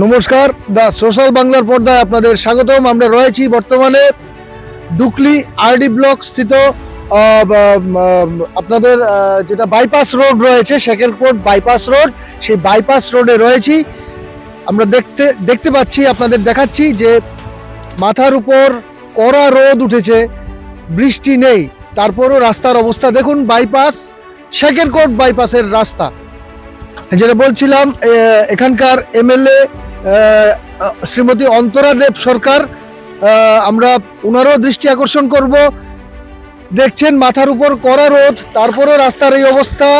নমস্কার, the social বাংলার পর্দায় আপনাদের স্বাগতম। আমরা রয়েছি বর্তমানে ডুকলি আরডি ব্লক স্থিত আপনাদের যেটা বাইপাস রোড রয়েছে, শেখেরকোট বাইপাস রোড, সেই বাইপাস রোডে রয়েছি। আমরা দেখতে পাচ্ছি, আপনাদের দেখাচ্ছি যে মাথার উপর কড়া রোদ উঠেছে, বৃষ্টি নেই, তারপরও রাস্তার অবস্থা দেখুন। বাইপাস, শেখেরকোট বাইপাসের রাস্তা, যেটা বলছিলাম, এখানকার এমএলএ শ্রীমতী অন্তরা দেব সরকার, আমরা ওনারও দৃষ্টি আকর্ষণ করব। দেখছেন মাথার উপর কড়া রোদ, তারপরও রাস্তার এই অবস্থা।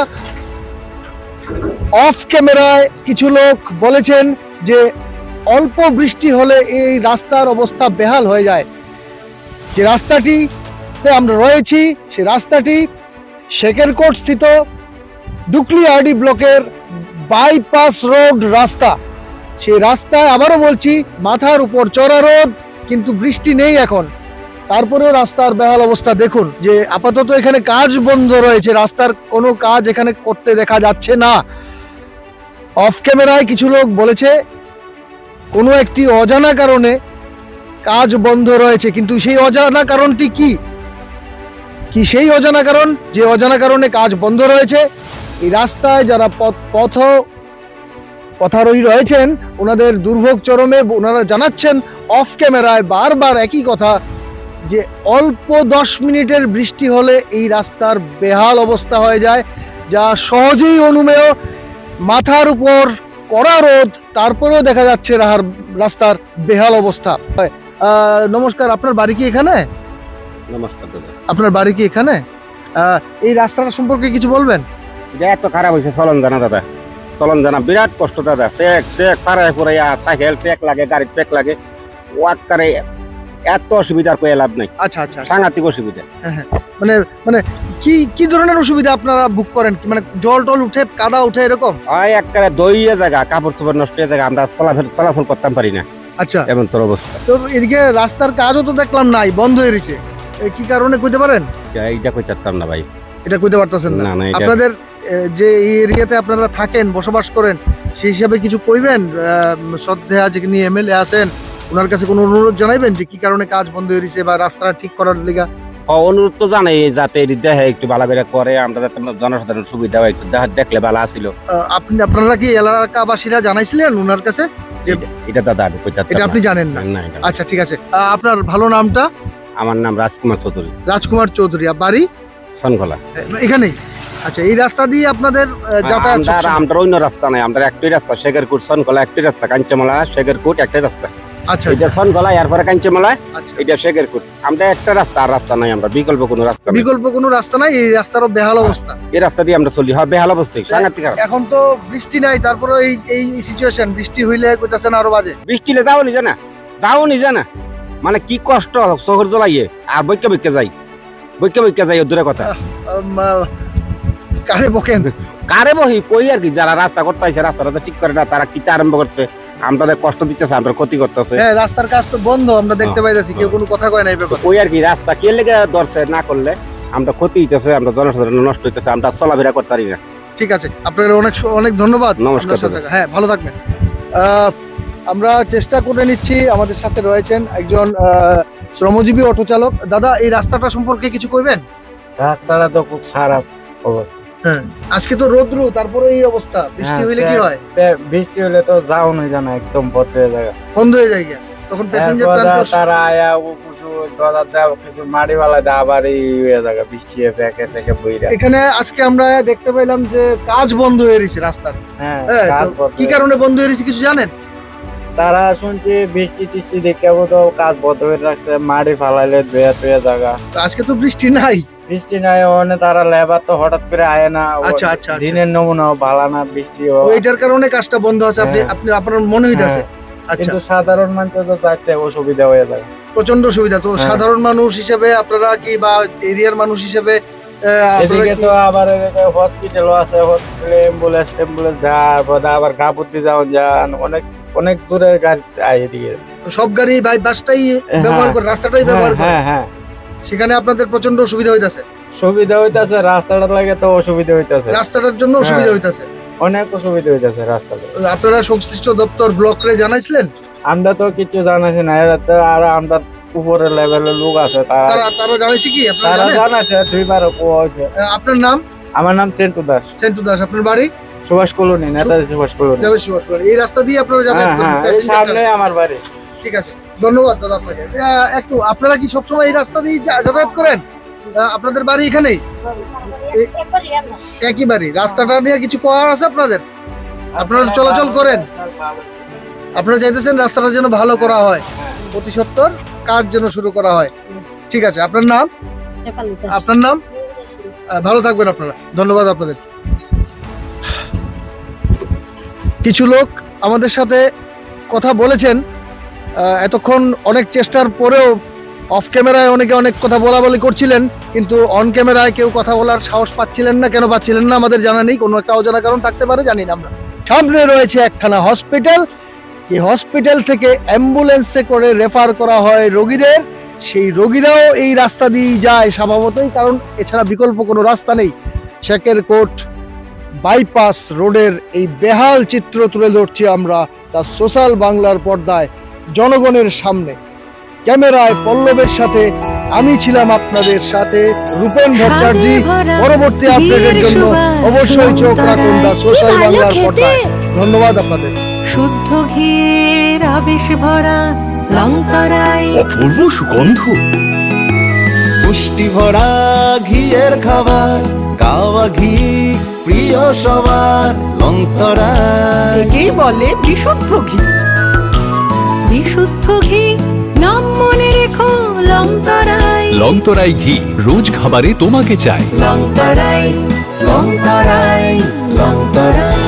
অফ ক্যামেরায় কিছু লোক বলেছেন যে অল্প বৃষ্টি হলে এই রাস্তার অবস্থা বেহাল হয়ে যায়। যে রাস্তাটিতে আমরা রয়েছি, সে রাস্তাটি শেখেরকোট স্থিত ডুকলি আরডি ব্লকের বাইপাস রোড রাস্তা। সেই রাস্তায় আবারও বলছি, মাথার উপর চড়া রোদ, কিন্তু বৃষ্টি নেই এখন, তারপরেও রাস্তার বেহাল অবস্থা দেখুন। যে আপাতত এখানে কাজ বন্ধ রয়েছে, রাস্তার কোনো কাজ এখানে করতে দেখা যাচ্ছে না। অফ ক্যামেরায় কিছু লোক বলেছে কোনো একটি অজানা কারণে কাজ বন্ধ রয়েছে, কিন্তু সেই অজানা কারণটি কি সেই অজানা কারণ, যে অজানা কারণে কাজ বন্ধ রয়েছে? এই রাস্তায় যারা পথারোহী রয়েছেন, ওনাদের দুর্ভোগ চরমে। ওনারা জানাচ্ছেন অফ ক্যামেরায় বারবার একই কথা, যে অল্প 10 মিনিটের বৃষ্টি হলে এই রাস্তার বেহাল অবস্থা হয়ে যায়, যা সহজেই অনুমেয়। মাথার উপর কড়া রোদ, তারপরেও দেখা যাচ্ছে রাস্তার বেহাল অবস্থা। নমস্কার, আপনার বাড়ি কি এখানে? নমস্কার দাদা। আপনার বাড়ি কি এখানে? এই রাস্তাটা সম্পর্কে কিছু বলবেন? এত খারাপ হয়েছে, চলন জানা দাদা, চলন জানা বিরাট কষ্ট দাদা। চেক পাড়ায় পরে সাইকেল পেক লাগে, গাড়ির পেক লাগে, ওয়াক করে, এত অসুবিধার কয়ে লাভ নাই। আচ্ছা আচ্ছা, সাংঘাতিক অসুবিধা। হ্যাঁ, মানে মানে কি ধরনের অসুবিধা আপনারা ভোগ করেন? মানে জল টল উঠে, কাদা উঠে, এরকম? হয় একবারে দইয়ে জায়গা, কাপড় চোপড় নষ্ট হয়ে জায়গা, আমরা চলাচল করতাম পারি না। আচ্ছা, এমন তোর অবস্থা। তো এদিকে রাস্তার কাজও তো দেখলাম নাই, বন্ধ হয়ে গেছে। কি কারণে কইতে পারেন? এইটা কই চাচ্তাম না ভাই, এটা কইতে পারতেছেন না? না, আপনাদের যে এই এরিয়াতে আপনারা থাকেন, বসবাস করেন, সেই হিসাবে কিছু কইবেন? শ্রদ্ধা যিনি এমএলএ আছেন, ওনার কাছে কোনো অনুরোধ জানাইবেন যে কি কারণে কাজ বন্ধ হয়ে গেছে বা রাস্তাটা ঠিক করার লিগা? অনুরোধ তো জানাই, যাতে দেখে একটু ভালো করে করে, আমরা যাতে জনসাধারণ সুবিধা হয়, একটু দেখলে ভালো আসিল। আপনারা কি এলাকাবাসীরা জানাইছিলেন ওনার কাছে? এটা দাদা আমি কই চাচ্তাম এটা আপনি জানেন না? আচ্ছা, ঠিক আছে। আপনার ভালো নামটা? আমার নাম রাজকুমার চৌধুরী। রাজকুমার চৌধুরী। বাড়ি সনখোলা এখানেই? আচ্ছা, এই রাস্তা দিয়ে আপনাদের যাতায়াত? আমরা অন্য রাস্তা নাই, আমরা একটাই রাস্তা, শেখেরকোট সনখোলা একটাই রাস্তা, কাঞ্চমালা শেখেরকোট একটাই রাস্তা। আচ্ছা, এটা সনখোলা, এরপরে কাঞ্চমালা, আচ্ছা, এটা শেখেরকোট। আমরা একটা রাস্তা, আর রাস্তা নাই, আমরা বিকল্প কোনো রাস্তা নাই। বিকল্প কোনো রাস্তা নাই, এই রাস্তারও বেহাল অবস্থা। এই রাস্তা দিয়ে আমরা চলি, হয় বেহাল অবস্থা, সাংঘাতিক খারাপ। এখন তো বৃষ্টি নাই, তারপরে এই সিচুয়েশন, বৃষ্টি হইলে কইতাছেন আরো বাজে। বৃষ্টিলে যাও নিজে না, মানে কি কষ্ট, শহর জ্বলাইয়ে আর বৈকে যাই, দূরে কথা। কারে বকেন? কারে বহি কই আর কি, যারা রাস্তা করতে আইছে, রাস্তাটা ঠিক করে না, তারা কিতা আরম্ভ করছে, আমাদের কষ্ট দিতেছে, আমরা ক্ষতি করতেছে। হ্যাঁ, রাস্তার কাজ তো বন্ধ, আমরা দেখতে পাইতেছি, কেউ কোনো কথা কয় না এই ব্যাপারে। কই আর কি, রাস্তা কে লেগে ধরছে, না করলে আমরা ক্ষতি হইতেছে, আমরা জনসাধারণ নষ্ট হইতেছে, আমরা চলাফেরা করতে পারি না। ঠিক আছে, আপনার অনেক ধন্যবাদ। নমস্কার। হ্যাঁ, ভালো থাকবেন। আমরা চেষ্টা করে নিচ্ছি। আমাদের সাথে রয়েছেন একজন শ্রমজীবী অটো চালক। দাদা, এই রাস্তাটা সম্পর্কে কিছু কইবেন? রাস্তাটা তো খুব খারাপ অবস্থা। হ্যাঁ, আজকে তো রোদ্রু, তারপরে এই অবস্থা। বৃষ্টি হইলে কি হয়? বৃষ্টি হলে তো যাও না জানা, একদম বন্ধ হয়ে যায়, বন্ধ হয়ে যায় গিয়া। তখন প্যাসেঞ্জার তারা আয়া কিছু মাটি বালা দেয়, আবার এই হয়ে যায়, বৃষ্টি ফেঁকে সেকে বইরা। এখানে আজকে আমরা দেখতে পাইলাম যে কাজ বন্ধ হয়ে গেছে রাস্তার। হ্যাঁ, কি কারণে বন্ধ হয়ে গেছে কিছু জানেন? তারা শুনছি বৃষ্টি টিষ্টি দেখে তো কাজ বন্ধ করে রাখছে, মাটি ফালাইলে ধুয়ে জায়গা। আজকে তো বৃষ্টি নাই। বৃষ্টি নাই, ওখানে তারা লেবার তো হঠাৎ করে আয় না। আচ্ছা আচ্ছা, দিনের নমুনা ভালো না, বৃষ্টি ওইটার কারণে কাজটা বন্ধ আছে। আপনার মনে হইতাছে? আচ্ছা, কিন্তু সাধারণ মানুষ তো যাইতে অসুবিধা হয়ে যায়, প্রচন্ড সুবিধা। তো সাধারণ মানুষ হিসেবে আপনারা কি, বা এরিয়ার মানুষ হিসেবে, এদিকে তো আবার হসপিটালও আছে, হসপিটালে অ্যাম্বুলেন্স যায়, আবার গাবুদ্দি যান, অনেক দূরের গাড়ি আয় এদিকে। সব গাড়ি বাসটাই ব্যবহার করে, রাস্তাটাই ব্যবহার করে। হ্যাঁ, সেখানে আপনাদের প্রচন্ড সুবিধা হইতাছে? সুবিধা হইতাছে, রাস্তাটা লাগে তো অসুবিধা হইতাছে, রাস্তাটার জন্য অসুবিধা হইতাছে। অনেক অসুবিধা হইতেছে রাস্তাতে। আপনারা সংশ্লিষ্ট দপ্তর ব্লকে জানাইছিলেন? আমরা তো কিছু জানাছি না, এরা তো আর আমরা উপরের লেভেলের লোক আছে তারা জানাইছে কি আপনারা তারা জানেন? জানাছে, দুইবার হয়েছে। আপনার নাম? আমার নাম সেন্টু দাস। সেন্টু দাস। আপনার বাড়ি? Subhash colony, Netaji Subhash colony. এই রাস্তা দিয়ে আপনারা যাতায়াত করেন? হ্যাঁ, এই সামনে আমার বাড়ি। ঠিক আছে, ধন্যবাদ দাদা আপনাকে। একটু আপনারা কি সবসময় এই রাস্তা দিয়ে যাতায়াত করেন? আপনাদের বাড়ি এখানেই? একই বাড়ি। রাস্তাটা নিয়ে কিছু করার আছে আপনাদের? আপনারা চলাচল করেন? আপনারা চাইতেছেন রাস্তাটা যেন ভালো করা হয়, অতি সত্বর কাজ যেন শুরু করা হয়। ঠিক আছে, আপনার নাম? আপনার নাম? ভালো থাকবেন আপনারা, ধন্যবাদ আপনাদের। কিছু লোক আমাদের সাথে কথা বলেছেন এতক্ষণ, অনেক চেষ্টার পরেও অফ ক্যামেরায় অনেকে অনেক কথা বলাবলি করছিলেন, কিন্তু অন ক্যামেরায় কেউ কথা বলার সাহস পাচ্ছিলেন না। কেন পাচ্ছিলেন না আমাদের জানা নেই, কোনো একটা অজানা কারণ থাকতে পারে, জানি না আমরা। সামনে রয়েছে একখানা হসপিটাল, এই হসপিটাল থেকে অ্যাম্বুলেন্সে করে রেফার করা হয় রোগীদের। সেই রোগীরাও এই রাস্তা দিয়েই যায় স্বভাবতই, কারণ এছাড়া বিকল্প কোনো রাস্তা নেই। শেখের কোট বাইপাস রোডের এই বেহাল চিত্র তুলে ধরছি আমরা তার সোশ্যাল বাংলার পর্দায় জনগণের সামনে। ক্যামেরায় পল্লবের সাথে আমি ছিলাম আপনাদের সাথে রূপেন ভট্টাচার্য। পরবর্তী আপডেটের জন্য অবশ্যই চোখ রাখুন দা সোশ্যাল বাংলার পর্দায়। ধন্যবাদ আপনাদের। শুদ্ধ ঘিয়ের আবেশ ভরা লঙ্কারাই, অপূর্ব সুগন্ধ, পুষ্টি ভরা ঘিয়ের খাবার, গাওয়া ঘি প্রিয় সবার, লঙ্কারাই একেই বলে বিশুদ্ধ ঘি। বিশুদ্ধ ঘি নাম মনে রেখো, লঙ্কারাই। লংতরাই ঘি রোজ খাবারে তোমাকে চাই। লঙ্কারাই, লঙ্কারাই, লঙ্কারাই।